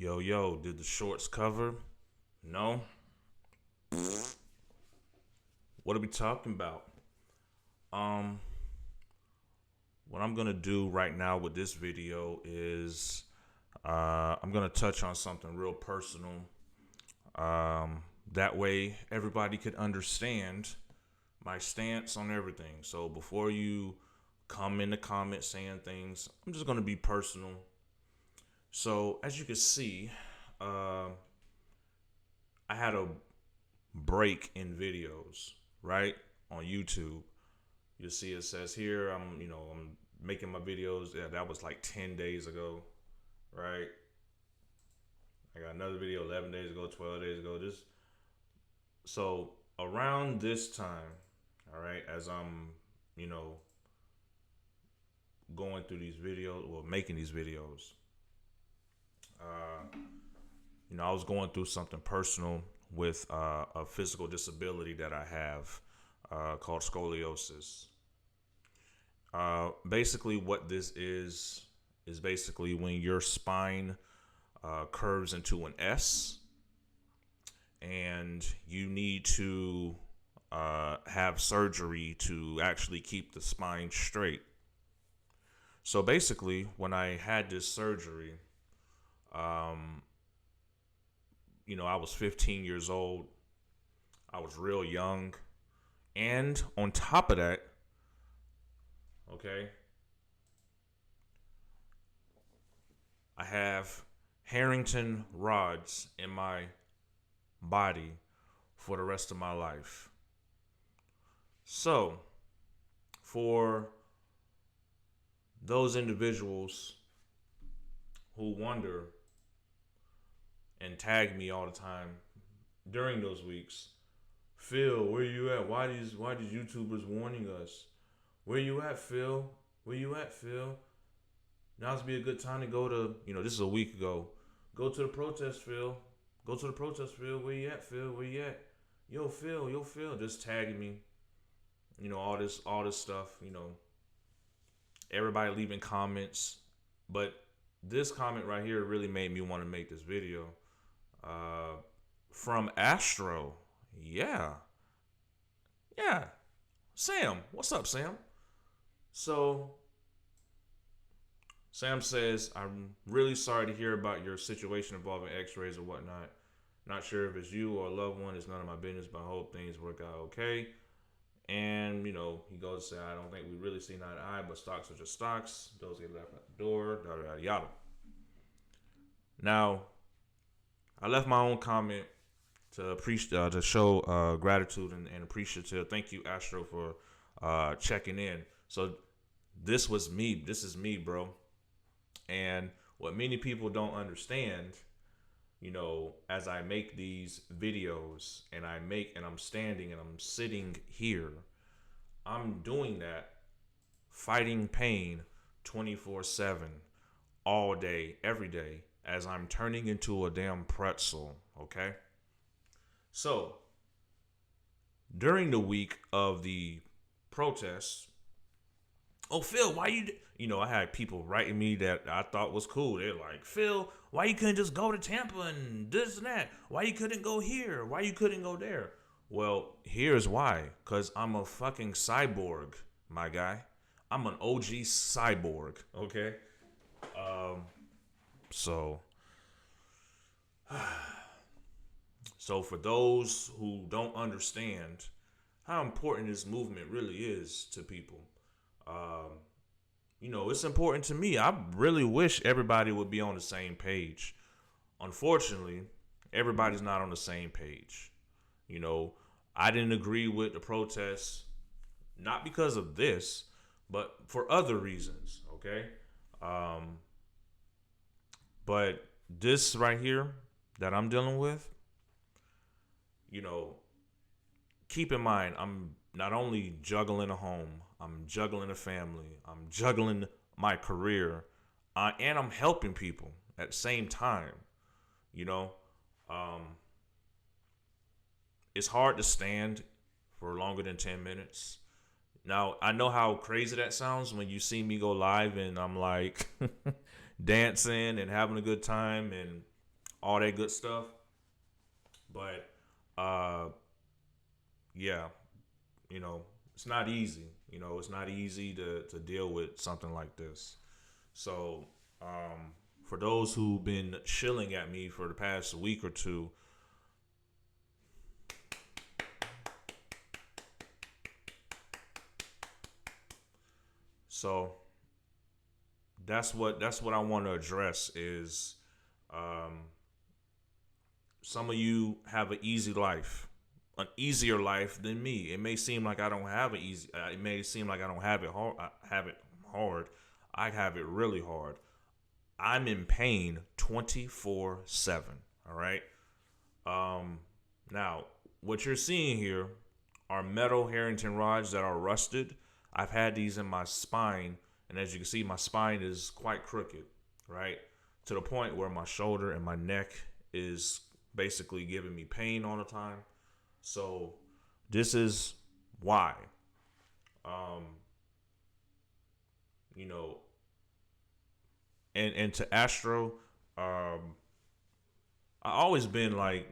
Yo, did the shorts cover? No? What are we talking about? Um, what I'm gonna do right now with this video is I'm gonna touch on something real personal. That way everybody could understand my stance on everything. So before you come in the comments saying things, I'm just gonna be personal. So as you can see, I had a break in videos, right? On YouTube. You'll see it says here I'm making my videos. Yeah, that was like 10 days ago, right? I got another video 11 days ago, 12 days ago. So around this time, all right, as I'm, you know, going through these videos or making these videos, I was going through something personal with a physical disability that I have called scoliosis. Basically, what this is basically when your spine curves into an S, and you need to have surgery to actually keep the spine straight. So basically, when I had this surgery, I was 15 years old. I was real young. And on top of that, okay, I have Harrington rods in my body for the rest of my life. So, for those individuals who wonder and tag me all the time during those weeks, Phil, where you at? Why these YouTubers warning us? Where you at, Phil? Where you at, Phil? Now's be a good time to go to, this is a week ago. Go to the protest, Phil. Go to the protest, Phil. Where you at, Phil? Where you at? Yo, Phil. Just tagging me. All this stuff, Everybody leaving comments. But this comment right here really made me want to make this video. From Astro. Yeah. Sam. What's up, Sam? So, Sam says, I'm really sorry to hear about your situation involving x-rays or whatnot. Not sure if it's you or a loved one. It's none of my business, but I hope things work out okay. And, he goes to say, I don't think we really see eye to eye, but stocks are just stocks. Those get left at the door, yada. Now, I left my own comment to show gratitude and appreciative. Thank you, Astro, for checking in. So this was me. This is me, bro. And what many people don't understand, as I make these videos and I'm standing and I'm sitting here, I'm doing that fighting pain 24/7 all day, every day, as I'm turning into a damn pretzel, okay? So, during the week of the protests, oh, Phil, why I had people writing me that I thought was cool. They're like, Phil, why you couldn't just go to Tampa and this and that? Why you couldn't go here? Why you couldn't go there? Well, here's why. Because I'm a fucking cyborg, my guy. I'm an OG cyborg, okay? So for those who don't understand how important this movement really is to people, it's important to me. I really wish everybody would be on the same page. Unfortunately, everybody's not on the same page. I didn't agree with the protests, not because of this, but for other reasons, okay? But this right here that I'm dealing with, keep in mind, I'm not only juggling a home, I'm juggling a family, I'm juggling my career, and I'm helping people at the same time. It's hard to stand for longer than 10 minutes. Now, I know how crazy that sounds when you see me go live and I'm like dancing and having a good time and all that good stuff. But uh, yeah, it's not easy. It's not easy to deal with something like this. So, for those who've been shilling at me for the past week or two, so that's what I want to address is um, some of you have an easy life, an easier life than me. It may seem like I don't have it easy. It may seem like I don't have it hard. I have it hard. I have it really hard. I'm in pain 24/7. All right. Um, Now, what you're seeing here are metal Harrington rods that are rusted. I've had these in my spine, and as you can see, my spine is quite crooked, right? To the point where my shoulder and my neck is basically giving me pain all the time. So, this is why. Um, you know, and to Astro, um, I always been like,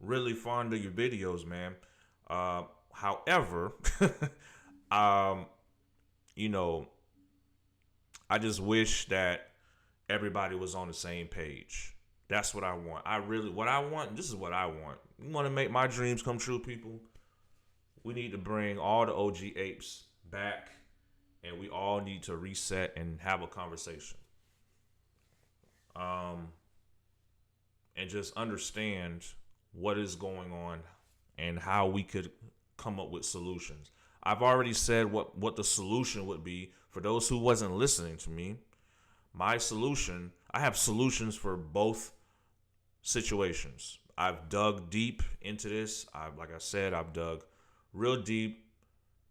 really fond of your videos, man. However, um, you know, I just wish that everybody was on the same page. That's what I want. What I want, this is what I want. You want to make my dreams come true, people? We need to bring all the OG apes back, and we all need to reset and have a conversation. Um, and just understand what is going on and how we could come up with solutions. I've already said what the solution would be. For those who wasn't listening to me, my solution, I have solutions for both situations. I've dug deep into this. Like I said, I've dug real deep,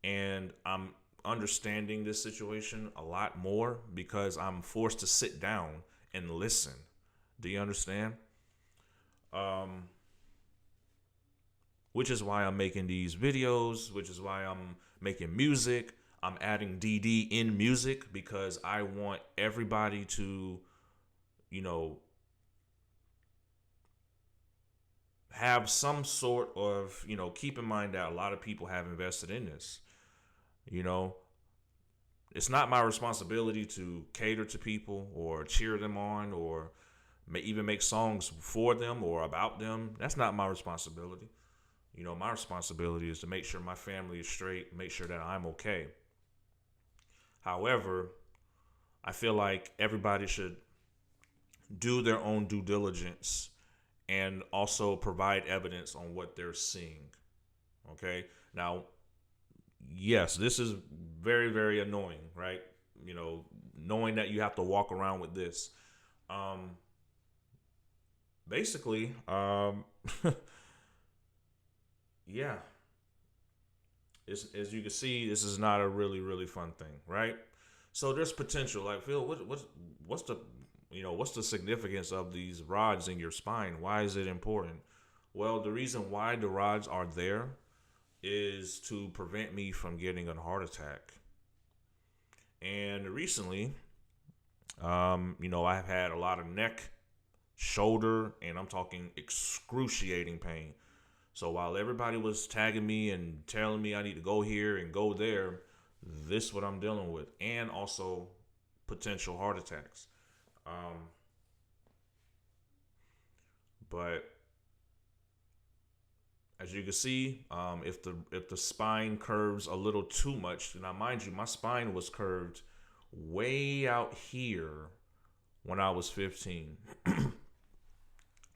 and I'm understanding this situation a lot more because I'm forced to sit down and listen. Do you understand? Um, which is why I'm making these videos, which is why I'm making music. I'm adding DD in music because I want everybody to, you know, have some sort of, keep in mind that a lot of people have invested in this. You know, it's not my responsibility to cater to people or cheer them on or even make songs for them or about them. That's not my responsibility. My responsibility is to make sure my family is straight, make sure that I'm okay. However, I feel like everybody should do their own due diligence and also provide evidence on what they're seeing. Okay? Now, yes, this is very, very annoying, right? Knowing that you have to walk around with this. Um, Basically, yeah, as you can see, this is not a really, really fun thing, right? So there's potential. Like, Phil, what's the significance of these rods in your spine? Why is it important? Well, the reason why the rods are there is to prevent me from getting a heart attack. And recently, I've had a lot of neck, shoulder, and I'm talking excruciating pain. So while everybody was tagging me and telling me I need to go here and go there, this is what I'm dealing with, and also potential heart attacks. Um, but as you can see, if the spine curves a little too much, now mind you, my spine was curved way out here when I was 15.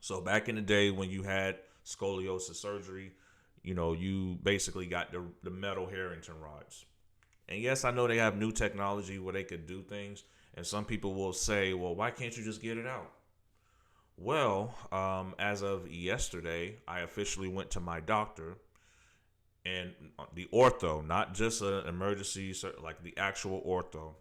So back in the day when you had scoliosis surgery, you basically got the metal Harrington rods. And yes, I know they have new technology where they could do things. And some people will say, well, why can't you just get it out? Well, as of yesterday, I officially went to my doctor, and the ortho, not just an emergency, like the actual ortho.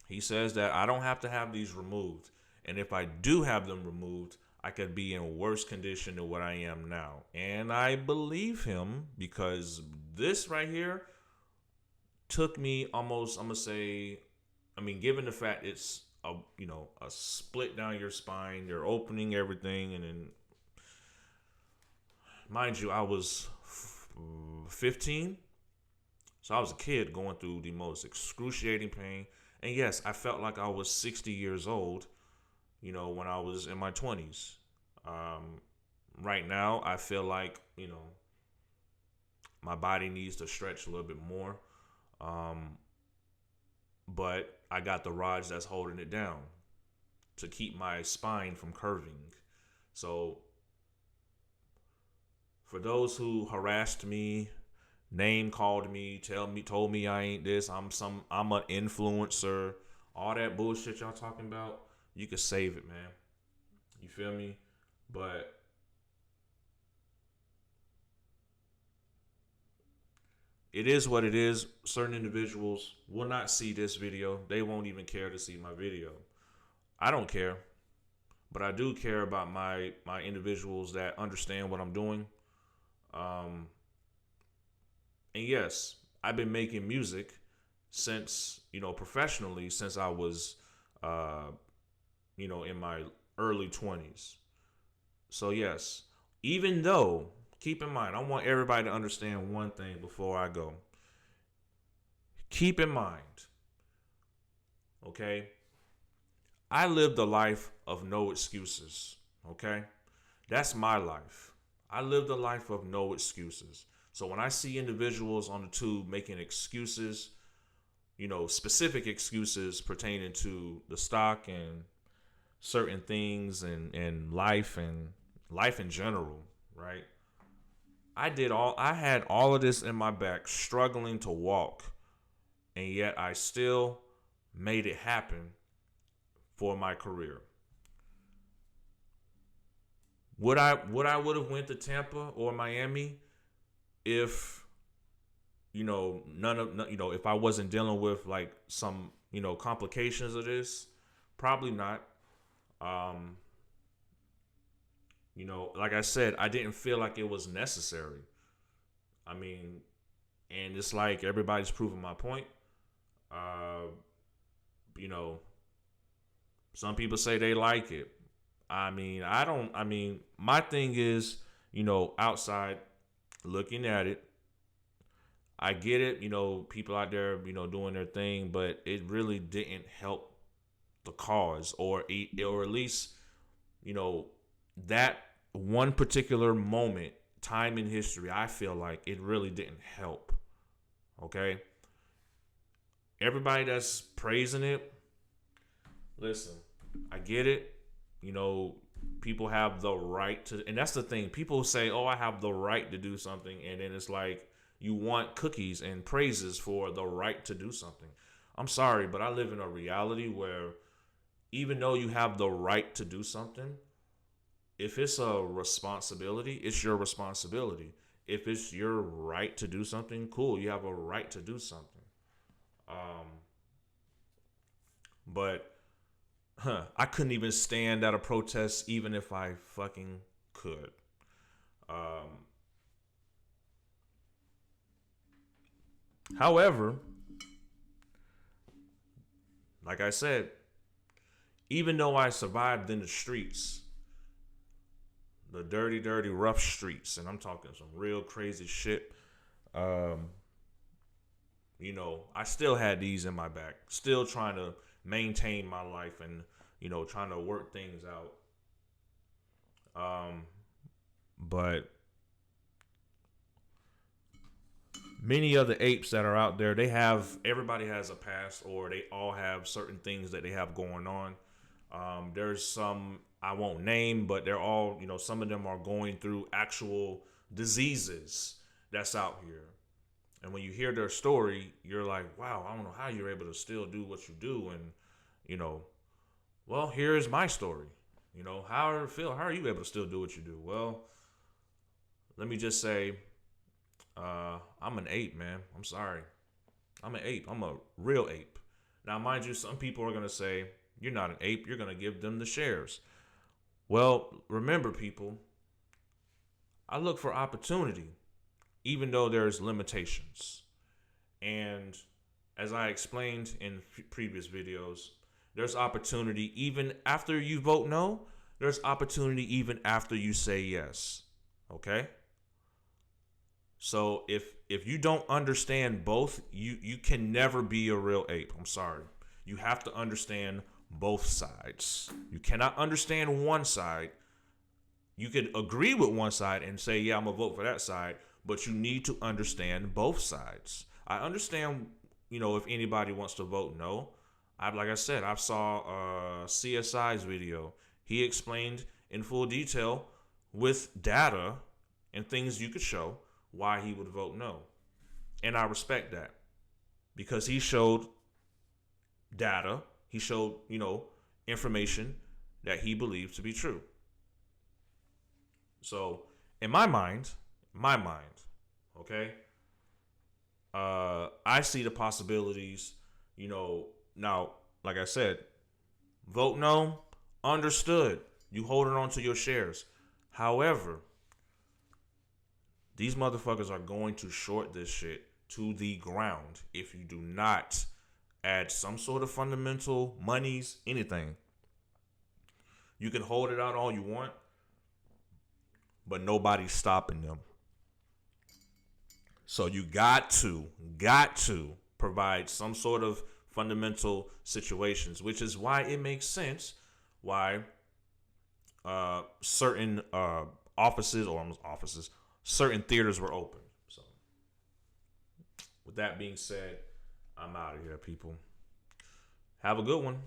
He says that I don't have to have these removed. And if I do have them removed, I could be in worse condition than what I am now. And I believe him because this right here took me almost, I'm going to say, given the fact it's a split down your spine. They're opening everything, and then, mind you, I was 15, so I was a kid going through the most excruciating pain. And yes, I felt like I was 60 years old, when I was in my 20s. Right now, I feel like, my body needs to stretch a little bit more. Um, but I got the rods that's holding it down to keep my spine from curving. So for those who harassed me, name called me, told me I ain't this, I'm an influencer, all that bullshit y'all talking about, you could save it, man. You feel me? But it is what it is. Certain individuals will not see this video. They won't even care to see my video. I don't care, but I do care about my individuals that understand what I'm doing. Um, and yes, I've been making music since, professionally, since I was, uh, in my early 20s. So yes, even though, keep in mind, I want everybody to understand one thing before I go. Keep in mind, okay? I lived a life of no excuses, okay? That's my life. I lived a life of no excuses. So when I see individuals on the tube making excuses, specific excuses pertaining to the stock and certain things and life in general, right? I had all of this in my back, struggling to walk, and yet I still made it happen for my career. Would have went to Tampa or Miami if if I wasn't dealing with like some complications of this? Probably not. Um, like I said, I didn't feel like it was necessary. I mean, and it's like everybody's proving my point. Uh, you know, some people say they like it. I mean, I don't. I mean, my thing is, outside looking at it, I get it. People out there, doing their thing, but it really didn't help the cause, or at least, you know, that one particular moment, time in history. I feel like it really didn't help. Okay, everybody that's praising it, listen, I get it. You know, people have the right to, and that's the thing. People say, "Oh, I have the right to do something," and then it's like you want cookies and praises for the right to do something. I'm sorry, but I live in a reality where even though you have the right to do something, if it's a responsibility, it's your responsibility. If it's your right to do something, cool, you have a right to do something. Um, but I couldn't even stand at a protest even if I fucking could. Um, However, like I said, even though I survived in the streets, the dirty, dirty, rough streets, and I'm talking some real crazy shit, um, I still had these in my back, still trying to maintain my life and, trying to work things out. Um, but many of the apes that are out there, everybody has a past, or they all have certain things that they have going on. There's some I won't name, but they're all, some of them are going through actual diseases that's out here. And when you hear their story, you're like, wow, I don't know how you're able to still do what you do. And, you know, well, here's my story. How are you able to still do what you do? Well, let me just say, I'm an ape, man. I'm sorry. I'm an ape. I'm a real ape. Now, mind you, some people are going to say, you're not an ape. You're going to give them the shares. Well, remember, people, I look for opportunity, even though there's limitations. And as I explained in previous videos, there's opportunity even after you vote no. There's opportunity even after you say yes. Okay? So if you don't understand both, you can never be a real ape. I'm sorry. You have to understand both sides. You cannot understand one side. You could agree with one side and say, yeah, I'm going to vote for that side, but you need to understand both sides. I understand, if anybody wants to vote no. Like I said, I saw CSI's video. He explained in full detail with data and things you could show why he would vote no. And I respect that because he showed data. He showed, information that he believes to be true. So in my mind, okay, I see the possibilities, now, like I said, vote no, understood. You holding on to your shares. However, these motherfuckers are going to short this shit to the ground if you do not add some sort of fundamental monies, anything. You can hold it out all you want, but nobody's stopping them. So you got to provide some sort of fundamental situations, which is why it makes sense why certain certain theaters were open. So with that being said, I'm out of here, people. Have a good one.